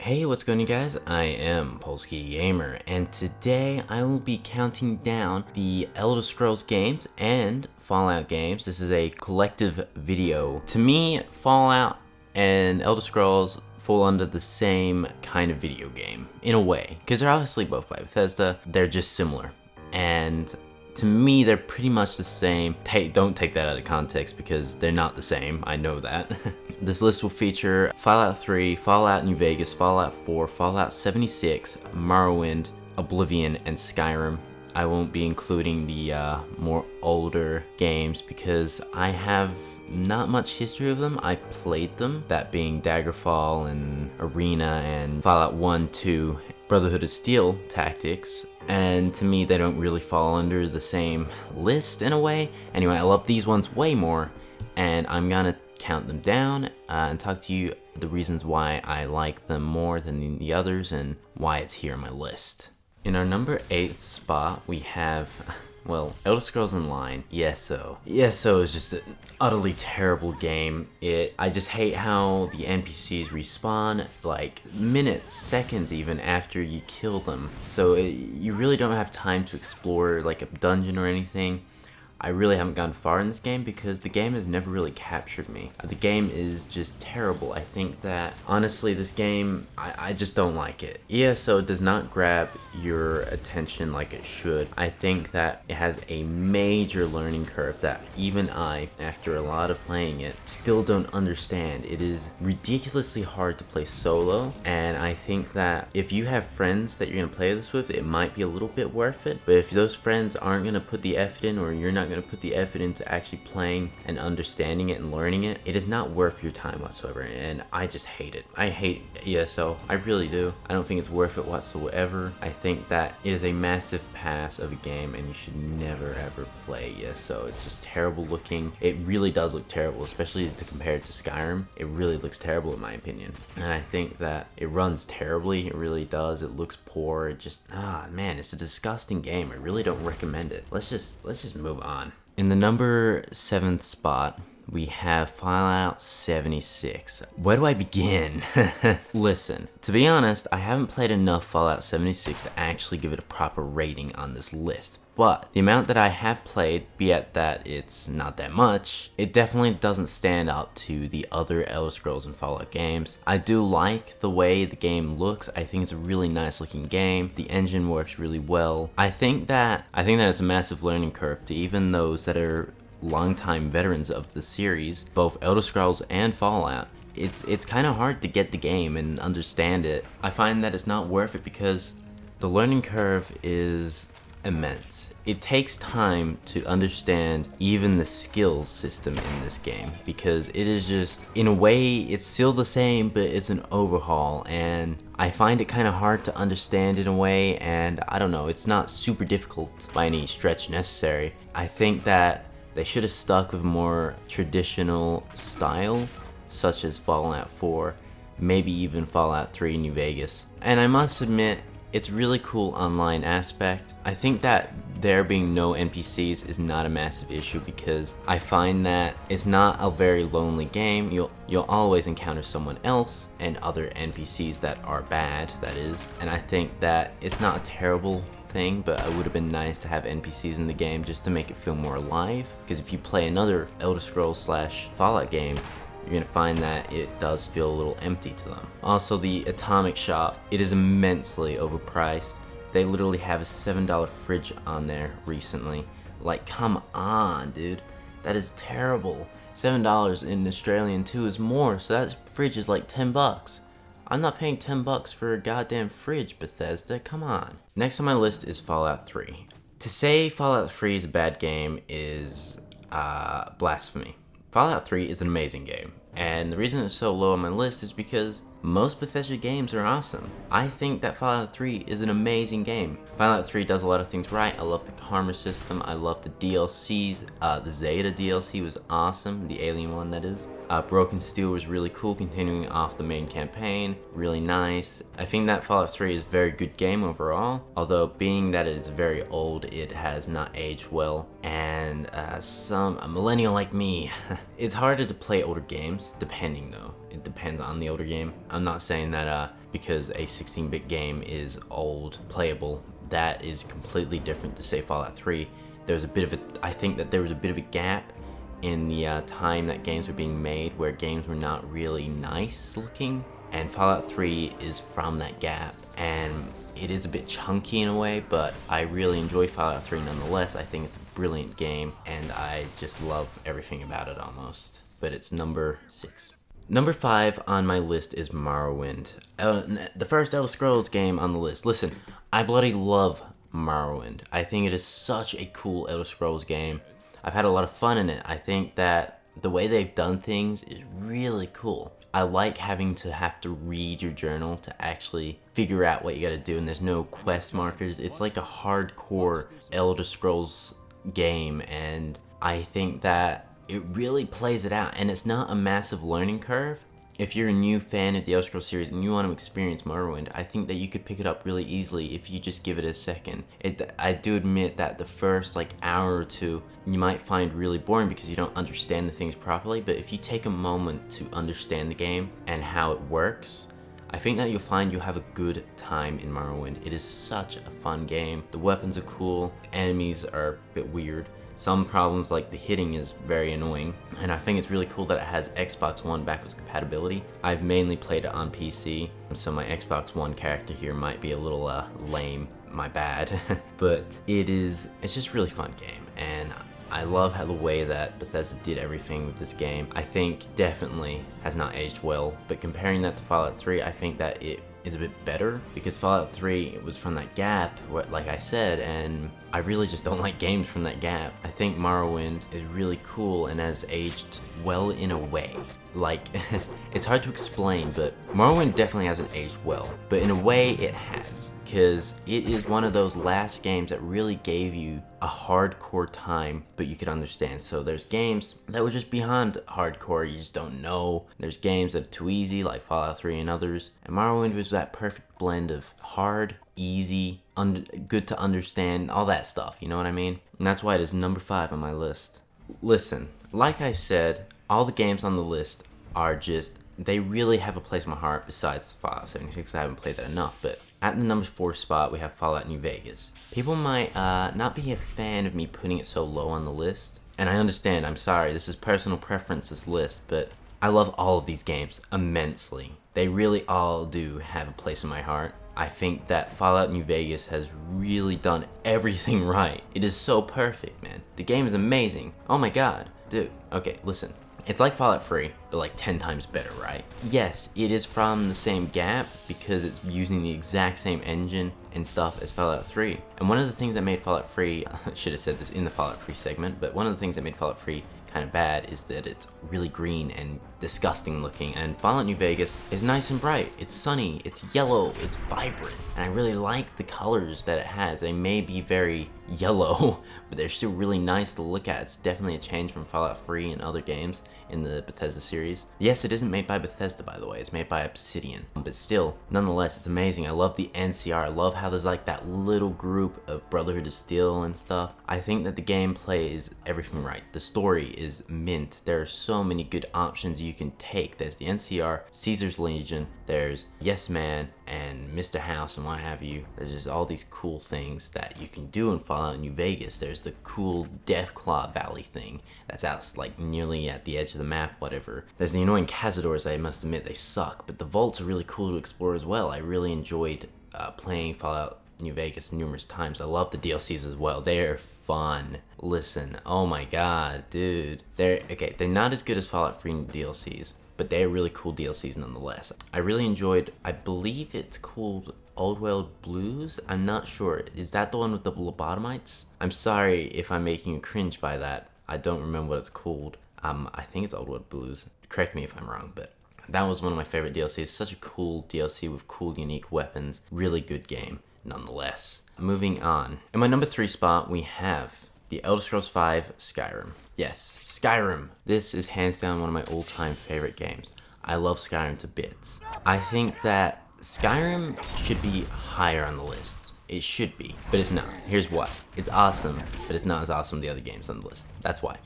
Hey, what's going on, you guys? I am Polski Gamer, and today I will be counting down the Elder Scrolls games and Fallout games. This is a collective video. To me, Fallout and Elder Scrolls fall under the same kind of video game, in a way, because they're obviously both by Bethesda. They're just similar, and to me, they're pretty much the same. Don't take that out of context because they're not the same, I know that. This list will feature Fallout 3, Fallout New Vegas, Fallout 4, Fallout 76, Morrowind, Oblivion, and Skyrim. I won't be including the more older games because I have not much history of them. I played them, that being Daggerfall and Arena and Fallout 1, 2, Brotherhood of Steel Tactics, and to me they don't really fall under the same list in a way. Anyway, I love these ones way more, and I'm gonna count them down and talk to you the reasons why I like them more than the others and why it's here on my list. In our number 8th spot, we have, well, Elder Scrolls Online, ESO. ESO is just an utterly terrible game. I just hate how the NPCs respawn like minutes, seconds even after you kill them. So you really don't have time to explore like a dungeon or anything. I really haven't gone far in this game because the game has never really captured me. The game is just terrible. I think that, honestly, this game, I just don't like it. ESO does not grab your attention like it should. I think that it has a major learning curve that even I, after a lot of playing it, still don't understand. It is ridiculously hard to play solo, and I think that if you have friends that you're gonna play this with, it might be a little bit worth it. But if those friends aren't gonna put the effort in, or you're not gonna put the effort into actually playing and understanding it and learning it, it is not worth your time whatsoever, and I just hate it. I hate ESO, I really do. I don't think it's worth it whatsoever. I think that it is a massive pass of a game, and you should never ever play ESO. It's just terrible looking. It really does look terrible, especially to compare it to Skyrim. It really looks terrible in my opinion, and I think that it runs terribly. It really does. It looks poor. It just, man, it's a disgusting game. I really don't recommend it. Let's just move on. In the number 7th spot, we have Fallout 76. Where do I begin? Listen, to be honest, I haven't played enough Fallout 76 to actually give it a proper rating on this list. But the amount that I have played, be it that it's not that much, it definitely doesn't stand up to the other Elder Scrolls and Fallout games. I do like the way the game looks. I think it's a really nice looking game. The engine works really well. I think that it's a massive learning curve to even those that are longtime veterans of the series, both Elder Scrolls and Fallout. It's kind of hard to get the game and understand it. I find that it's not worth it because the learning curve is immense. It takes time to understand even the skills system in this game because it is just, in a way, it's still the same, but it's an overhaul, and I find it kind of hard to understand in a way, and I don't know, it's not super difficult by any stretch necessary. I think that they should have stuck with more traditional style, such as Fallout 4, maybe even Fallout 3 New Vegas. And I must admit, it's really cool online aspect. I think that there being no NPCs is not a massive issue because I find that it's not a very lonely game. You'll always encounter someone else and other NPCs that are bad, that is. And I think that it's not a terrible thing, but it would have been nice to have NPCs in the game just to make it feel more alive. Because if you play another Elder Scrolls / Fallout game, you're gonna find that it does feel a little empty to them. Also, the Atomic Shop, it is immensely overpriced. They literally have a $7 fridge on there recently. Like, come on, dude. That is terrible. $7 in Australian too is more, so that fridge is like 10 bucks. I'm not paying 10 bucks for a goddamn fridge, Bethesda, come on. Next on my list is Fallout 3. To say Fallout 3 is a bad game is blasphemy. Fallout 3 is an amazing game, and the reason it's so low on my list is because most Bethesda games are awesome. I think that Fallout 3 is an amazing game. Fallout 3 does a lot of things right. I love the karma system, I love the DLCs. The Zeta DLC was awesome, the alien one that is. Broken Steel was really cool, continuing off the main campaign, really nice. I think that Fallout 3 is a very good game overall, although being that it's very old, it has not aged well. And a millennial like me, it's harder to play older games, depending though. It depends on the older game. I'm not saying that because a 16-bit game is old, playable, that is completely different to say Fallout 3. I think that there was a bit of a gap in the time that games were being made where games were not really nice looking, and Fallout 3 is from that gap, and it is a bit chunky in a way, but I really enjoy Fallout 3 nonetheless. I think it's a brilliant game and I just love everything about it almost. But it's number 6. Number 5 on my list is Morrowind, the first Elder Scrolls game on the list. Listen, I bloody love Morrowind. I think it is such a cool Elder Scrolls game. I've had a lot of fun in it. I think that the way they've done things is really cool. I like having to have to read your journal to actually figure out what you gotta do, and there's no quest markers. It's like a hardcore Elder Scrolls game, and I think that it really plays it out, and it's not a massive learning curve. If you're a new fan of the Elder Scrolls series and you want to experience Morrowind, I think that you could pick it up really easily if you just give it a second. I do admit that the first hour or two you might find really boring because you don't understand the things properly, but if you take a moment to understand the game and how it works, I think that you'll find you'll have a good time in Morrowind. It is such a fun game. The weapons are cool, enemies are a bit weird. Some problems like the hitting is very annoying, and I think it's really cool that it has Xbox One backwards compatibility. I've mainly played it on PC, so my Xbox One character here might be a little lame, my bad. But it's just a really fun game, and I love how the way that Bethesda did everything with this game. I think definitely has not aged well, but comparing that to Fallout 3, I think that it is a bit better, because Fallout 3, it was from that gap, like I said, and I really just don't like games from that gap. I think Morrowind is really cool and has aged well in a way. It's hard to explain, but Morrowind definitely hasn't aged well, but in a way it has, because it is one of those last games that really gave you a hardcore time, but you could understand. So there's games that were just beyond hardcore, you just don't know. There's games that are too easy, like Fallout 3 and others, and Morrowind was that perfect blend of hard, easy, good to understand, all that stuff, you know what I mean? And that's why it is number 5 on my list. Listen, like I said, all the games on the list are they really have a place in my heart besides Fallout 76. I haven't played that enough, but at the number 4 spot, we have Fallout New Vegas. People might not be a fan of me putting it so low on the list, and I understand, I'm sorry, this is personal preference, this list, but I love all of these games immensely. They really all do have a place in my heart. I think that Fallout New Vegas has really done everything right. It is so perfect, man. The game is amazing. Oh my god. Dude, okay, listen. It's like Fallout 3, but 10 times better, right? Yes, it is from the same gap because it's using the exact same engine and stuff as Fallout 3. And one of the things that made Fallout 3, I should have said this in the Fallout 3 segment, but one of the things that made Fallout 3 kind of bad is that it's really green and disgusting looking, and Fallout New Vegas is nice and bright. It's sunny, it's yellow, it's vibrant, and I really like the colors that it has. They may be very yellow, but they're still really nice to look at. It's definitely a change from Fallout 3 and other games in the Bethesda series. Yes, it isn't made by Bethesda, by the way. It's made by Obsidian, but still, nonetheless, it's amazing. I love the NCR. I love how there's that little group of Brotherhood of Steel and stuff. I think that the game plays everything right. The story is mint. There are so many good options you can take. There's the NCR, Caesar's Legion, there's Yes Man, and Mr. House and what have you. There's just all these cool things that you can do in Fallout New Vegas. There's the cool Deathclaw Valley thing that's out nearly at the edge of the map, whatever. There's the annoying Cazadors. I must admit they suck, but the vaults are really cool to explore as well. I really enjoyed playing Fallout New Vegas numerous times. I love the DLCs as well. They're fun. Listen, oh my god, dude. They're not as good as Fallout 3 DLCs, but they're really cool DLCs nonetheless. I really enjoyed, I believe it's called Old World Blues? I'm not sure. Is that the one with the lobotomites? I'm sorry if I'm making you cringe by that. I don't remember what it's called. I think it's Old World Blues. Correct me if I'm wrong, but that was one of my favorite DLCs. Such a cool DLC with cool, unique weapons. Really good game, nonetheless. Moving on. In my number 3 spot, we have The Elder Scrolls V Skyrim. Yes, Skyrim. This is hands down one of my all-time favorite games. I love Skyrim to bits. I think that Skyrim should be higher on the list. It should be, but it's not. Here's why. It's awesome, but it's not as awesome as the other games on the list. That's why.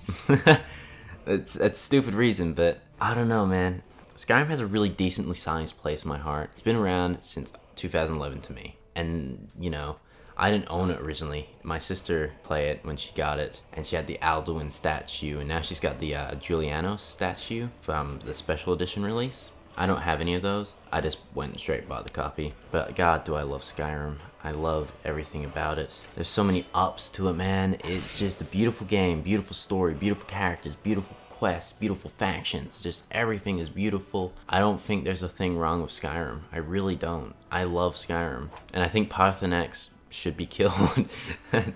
That's a stupid reason, but I don't know, man. Skyrim has a really decently sized place in my heart. It's been around since 2011 to me. And, you know, I didn't own it originally. My sister played it when she got it, and she had the Alduin statue, and now she's got the Giuliano statue from the special edition release. I don't have any of those. I just went straight and bought the copy. But God, do I love Skyrim. I love everything about it. There's so many ups to it, man. It's just a beautiful game, beautiful story, beautiful characters, beautiful quests, beautiful factions. Just everything is beautiful. I don't think there's a thing wrong with Skyrim. I really don't. I love Skyrim. And I think Parthenax should be killed.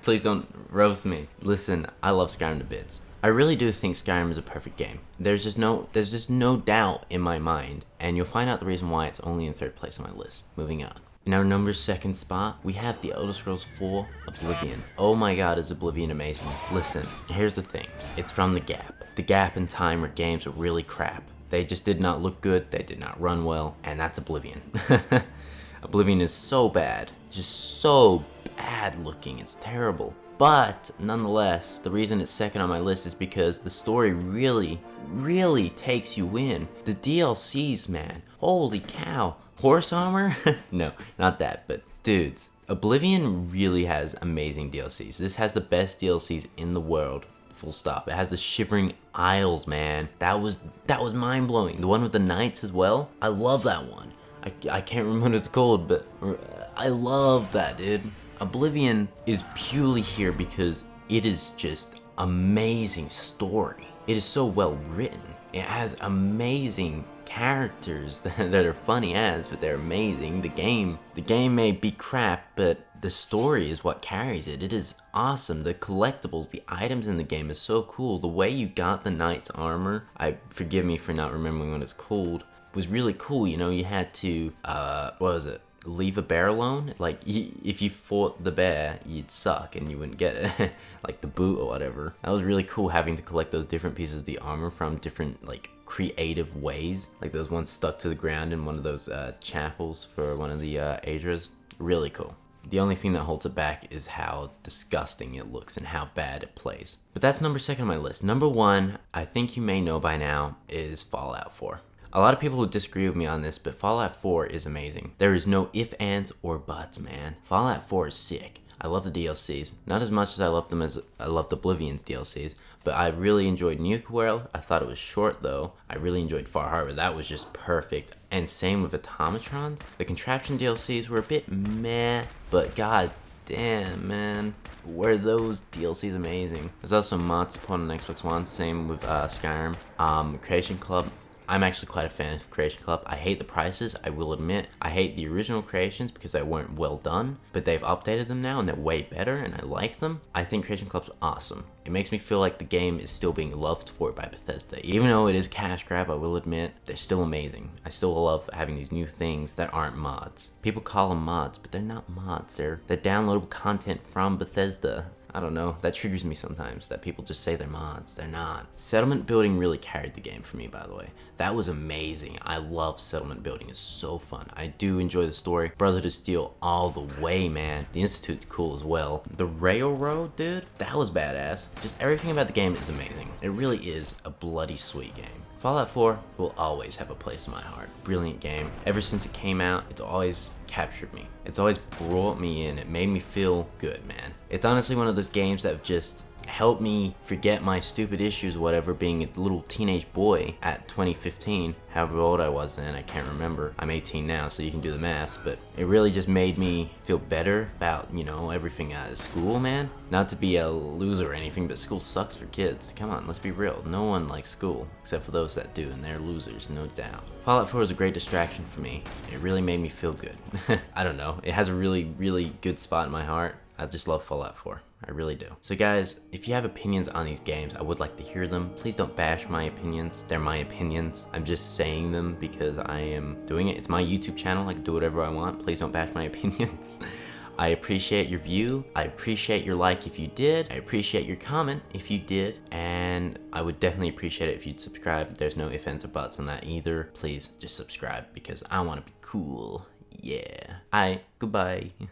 Please don't roast me. Listen, I love Skyrim to bits. I really do think Skyrim is a perfect game. There's just no doubt in my mind, and you'll find out the reason why it's only in third place on my list. Moving on. In our number second spot, we have the Elder Scrolls 4 Oblivion. Oh my god, is Oblivion amazing. Listen, here's the thing. It's from the gap. The gap in time where games were really crap. They just did not look good, they did not run well, and that's Oblivion. Oblivion is so bad. Just so bad looking. It's terrible. But nonetheless, the reason it's second on my list is because the story really takes you in. The DLCs, man. Holy cow. Horse armor? No, not that, but dudes. Oblivion really has amazing DLCs. This has the best DLCs in the world. Full stop. It has the Shivering Isles, man. That was mind-blowing. The one with the knights as well. I love that one. I can't remember what it's called, but I love that, dude. Oblivion is purely here because it is just amazing story. It is so well written. It has amazing characters that are funny as, but they're amazing. The game may be crap, but the story is what carries it. It is awesome. The collectibles, the items in the game is so cool. The way you got the knight's armor, forgive me for not remembering what it's called, was really cool. You know, you had to, what was it? Leave a bear alone. Like, if you fought the bear, you'd suck and you wouldn't get it. Like the boot or whatever. That was really cool, having to collect those different pieces of the armor from different, like, creative ways. Like those ones stuck to the ground in one of those chapels for one of the Adras. Really cool. The only thing that holds it back is how disgusting it looks and how bad it plays. But that's number second on my list. Number one, I think you may know by now, is Fallout 4. A lot of people will disagree with me on this, but Fallout 4 is amazing. There is no ifs, ands, or buts, man. Fallout 4 is sick. I love the DLCs. Not as much as I loved them as I loved Oblivion's DLCs, but I really enjoyed Nuke World. I thought it was short though. I really enjoyed Far Harbor. That was just perfect. And same with Automatrons. The Contraption DLCs were a bit meh, but god damn, man, were those DLCs amazing. There's also mod support on Xbox One, same with Skyrim. Creation Club. I'm actually quite a fan of Creation Club. I hate the prices, I will admit. I hate the original creations because they weren't well done, but they've updated them now and they're way better and I like them. I think Creation Club's awesome. It makes me feel like the game is still being loved for it by Bethesda. Even though it is cash grab, I will admit, they're still amazing. I still love having these new things that aren't mods. People call them mods, but they're not mods. They're downloadable content from Bethesda. I don't know, that triggers me sometimes, that people just say they're mods. They're not. Settlement building really carried the game for me, by the way. That was amazing. I love settlement building. It's so fun. I do enjoy the story. Brotherhood of Steel all the way, man. The Institute's cool as well. The Railroad, dude, that was badass. Just everything about the game is amazing. It really is a bloody sweet game. Fallout 4 will always have a place in my heart. Brilliant game. Ever since it came out, it's always captured me. It's always brought me in. It made me feel good, man. It's honestly one of those games that have just helped me forget my stupid issues or whatever, being a little teenage boy at 2015. However old I was then, I can't remember. I'm 18 now, so you can do the math, but it really just made me feel better about, you know, everything at school, man. Not to be a loser or anything, but school sucks for kids. Come on, let's be real. No one likes school, except for those that do, and they're losers, no doubt. Fallout 4 was a great distraction for me. It really made me feel good. I don't know. It has a really good spot in my heart. I just love Fallout 4. I really do. So guys, if you have opinions on these games, I would like to hear them. Please don't bash my opinions. They're my opinions. I'm just saying them because I am doing it. It's my YouTube channel. I can do whatever I want. Please don't bash my opinions. I appreciate your view. I appreciate your like if you did. I appreciate your comment if you did. And I would definitely appreciate it if you'd subscribe. There's no ifs, ands, or buts on that either. Please just subscribe because I want to be cool. Yeah. Alright, goodbye.